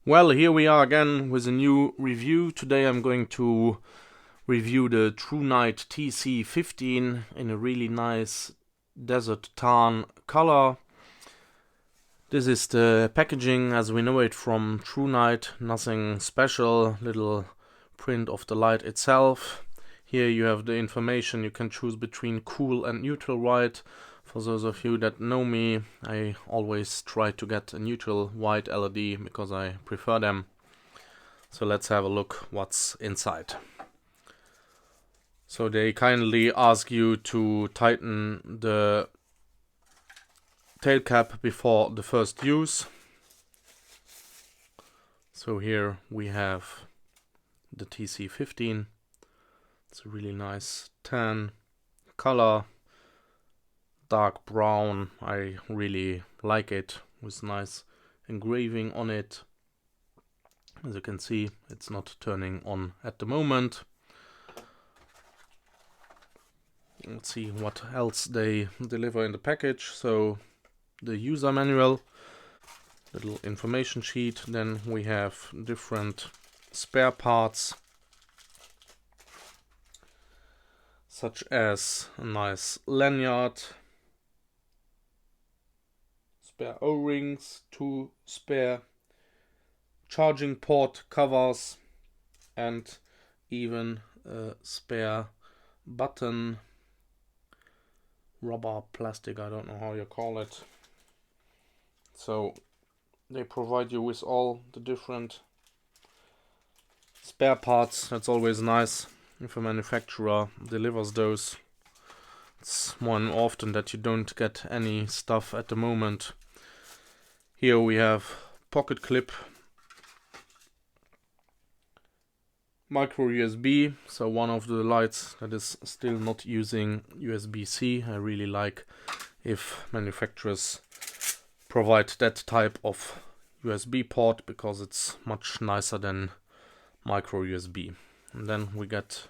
Well, here we are again with a new review. Today I'm going to review the Thrunite TC15 in a really nice desert tan color. This is the packaging as we know it from Thrunite, nothing special, little print of the light itself. Here you have the information, you can choose between cool and neutral white. For those of you that know me, I always try to get a neutral white LED because I prefer them. So let's have a look what's inside. So they kindly ask you to tighten the tail cap before the first use. So here we have the TC15. It's a really nice tan color. Dark brown, I really like it, with nice engraving on it. As you can see, it's not turning on at the moment. Let's see what else they deliver in the package. So the user manual, little information sheet, then we have different spare parts, such as a nice lanyard, spare O-rings, 2 spare charging port covers, and even a spare button, rubber, plastic, I don't know how you call it. So they provide you with all the different spare parts. That's always nice if a manufacturer delivers those. It's more often that you don't get any stuff at the moment. Here we have pocket clip, micro USB, so one of the lights that is still not using USB-C. I really like if manufacturers provide that type of USB port because it's much nicer than micro USB. And then we get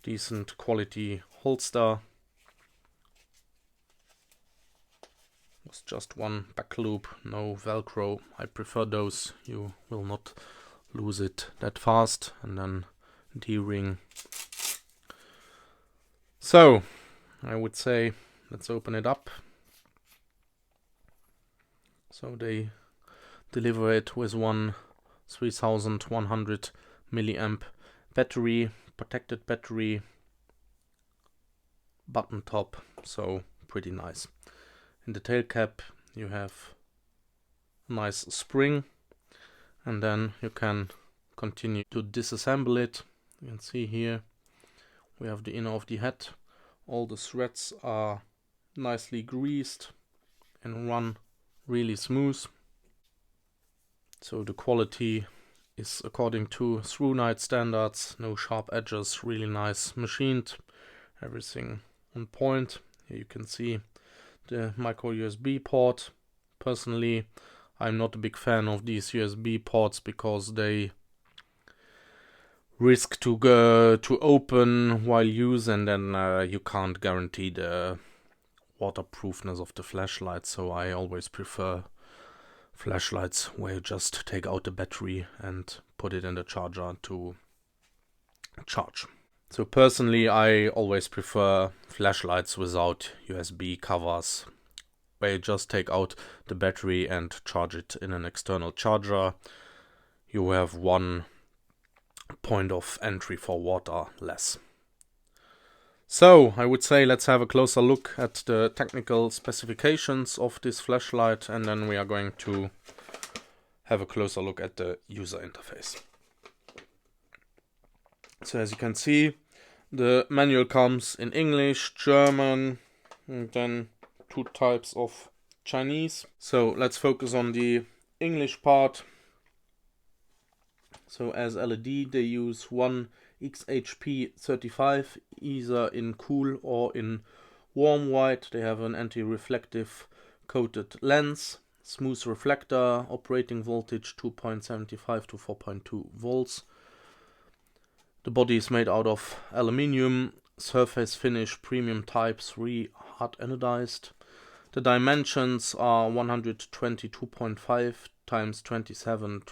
decent quality holster. It's just one back loop, no Velcro. I prefer those, you will not lose it that fast. And then D-ring. So I would say let's open it up. So they deliver it with one 3100 milliamp battery, protected battery, button top, so pretty nice. In the tail cap you have a nice spring, and then you can continue to disassemble it. You can see here we have the inner of the head. All the threads are nicely greased and run really smooth. So the quality is according to Thrunite standards, no sharp edges, really nice machined, everything on point. Here you can see the micro USB port. Personally, I'm not a big fan of these USB ports because they risk to go to open while used, and then you can't guarantee the waterproofness of the flashlight. So I always prefer flashlights where you just take out the battery and put it in the charger to charge. So personally, I always prefer flashlights without USB covers, where you just take out the battery and charge it in an external charger. You have one point of entry for water less. So I would say let's have a closer look at the technical specifications of this flashlight, and then we are going to have a closer look at the user interface. So as you can see, the manual comes in English, German, and then 2 types of Chinese. So let's focus on the English part. So as LED they use one XHP 35, either in cool or in warm white. They have an anti-reflective coated lens, smooth reflector, operating voltage 2.75 to 4.2 volts. The body is made out of aluminium, surface finish premium type 3 hard anodized. The dimensions are 122.5 times 27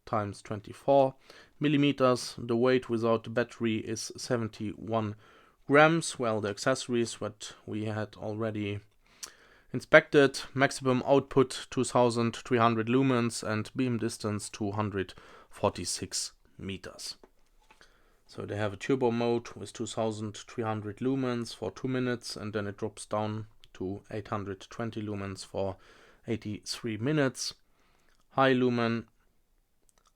times 24 millimeters. The weight without the battery is 71 grams. Well, the accessories that we had already inspected. Maximum output 2300 lumens and beam distance 246 meters. So they have a turbo mode with 2300 lumens for 2 minutes, and then it drops down to 820 lumens for 83 minutes. High lumen,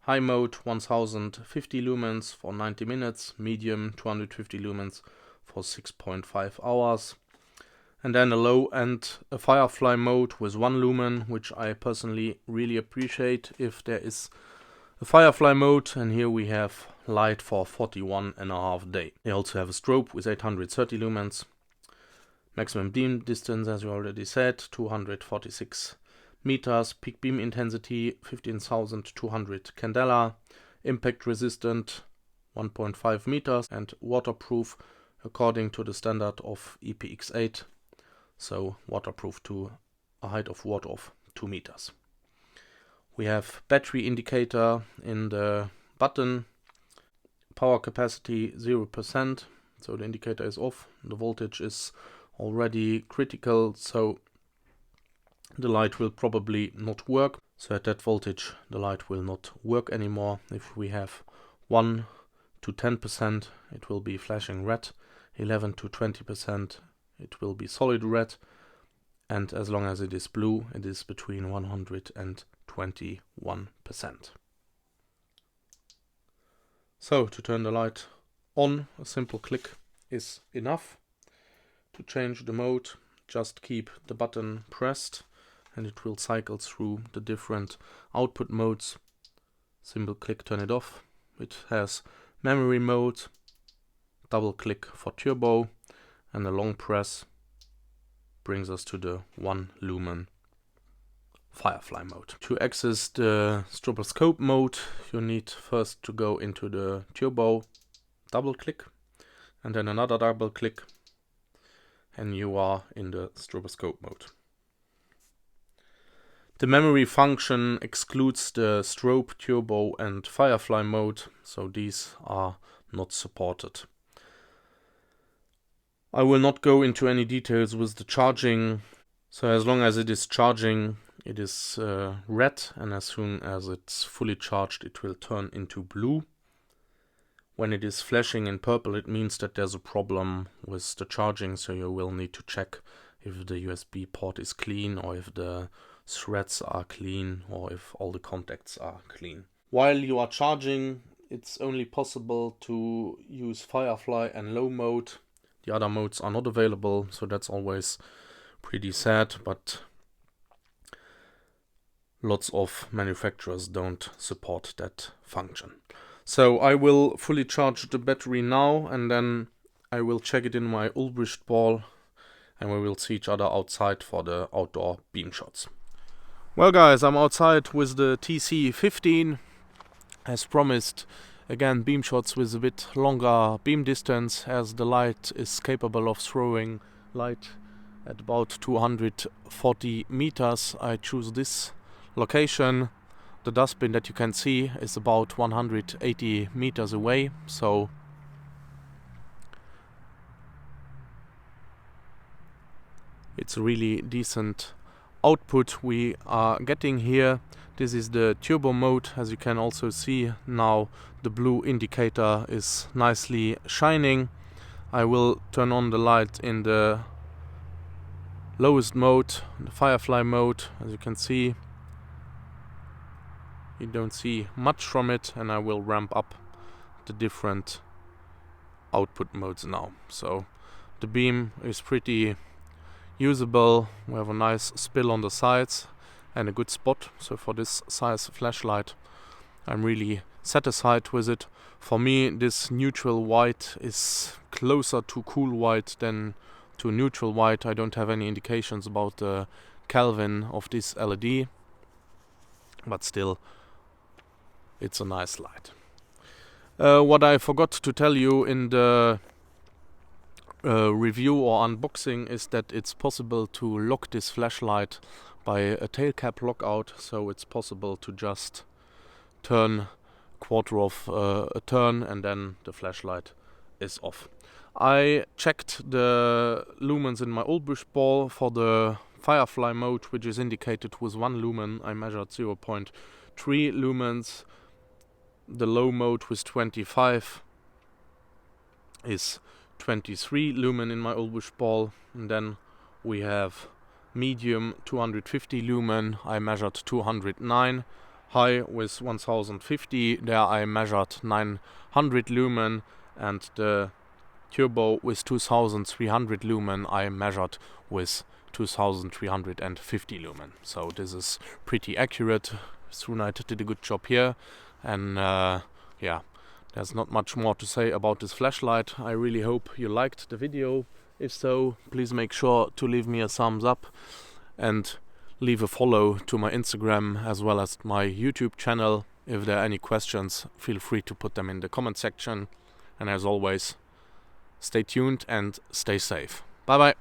high mode 1050 lumens for 90 minutes, medium 250 lumens for 6.5 hours. And then a low end, a Firefly mode with 1 lumen, which I personally really appreciate if there is a Firefly mode. And here we have light for 41.5 days. They also have a strobe with 830 lumens. Maximum beam distance, as we already said, 246 meters. Peak beam intensity 15,200 candela. Impact resistant 1.5 meters and waterproof according to the standard of IPX8. So waterproof to a height of water of 2 meters. We have battery indicator in the button. Power capacity 0%. So the indicator is off. The voltage is already critical, so the light will probably not work. So at that voltage the light will not work anymore. If we have 1 to 10% it will be flashing red, 11 to 20% it will be solid red, and as long as it is blue it is between 100 and 21%. So to turn the light on, a simple click is enough. To change the mode, just keep the button pressed and it will cycle through the different output modes. Simple click, turn it off. It has memory mode, double click for turbo, and a long press brings us to the 1 lumen Firefly mode. To access the stroboscope mode, you need first to go into the turbo, double click, and then another double click, and you are in the stroboscope mode. The memory function excludes the strobe, turbo and Firefly mode, so these are not supported. I will not go into any details with the charging. So as long as it is charging, it is red, and as soon as it's fully charged it will turn into blue. When it is flashing in purple, it means that there's a problem with the charging, so you will need to check if the USB port is clean, or if the threads are clean, or if all the contacts are clean. While you are charging, it's only possible to use Firefly and low mode. The other modes are not available, so that's always pretty sad, but lots of manufacturers don't support that function. So I will fully charge the battery now, and then I will check it in my ulbrichtball, and we will see each other outside for the outdoor beam shots. Well guys, I'm outside with the TC15. As promised, again beam shots with a bit longer beam distance, as the light is capable of throwing light at about 240 meters. I choose this location. The dustbin that you can see is about 180 meters away, so it's a really decent output we are getting here. This is the turbo mode. As you can also see now, the blue indicator is nicely shining. I will turn on the light in the lowest mode, the Firefly mode. As you can see, you don't see much from it, and I will ramp up the different output modes now. So the beam is pretty usable. We have a nice spill on the sides and a good spot. So for this size flashlight, I'm really satisfied with it. For me, this neutral white is closer to cool white than to neutral white. I don't have any indications about the Kelvin of this LED, but still, it's a nice light. What I forgot to tell you in the review or unboxing is that it's possible to lock this flashlight by a tail cap lockout, so it's possible to just turn quarter of a turn and then the flashlight is off. I checked the lumens in my ulbrichtball for the Firefly mode, which is indicated with 1 lumen. I measured 0.3 lumens. The low mode with 25 is 23 lumen in my ulbrichtball. And then we have medium 250 lumen. I measured 209. High with 1050. There I measured 900 lumen. And the turbo with 2300 lumen I measured with 2350 lumen. So this is pretty accurate. Thrunite did a good job here, and yeah, there's not much more to say about this flashlight. I really hope you liked the video. If so, please make sure to leave me a thumbs up and leave a follow to my Instagram as well as my YouTube channel. If there are any questions, feel free to put them in the comment section. And as always, stay tuned and stay safe. Bye bye.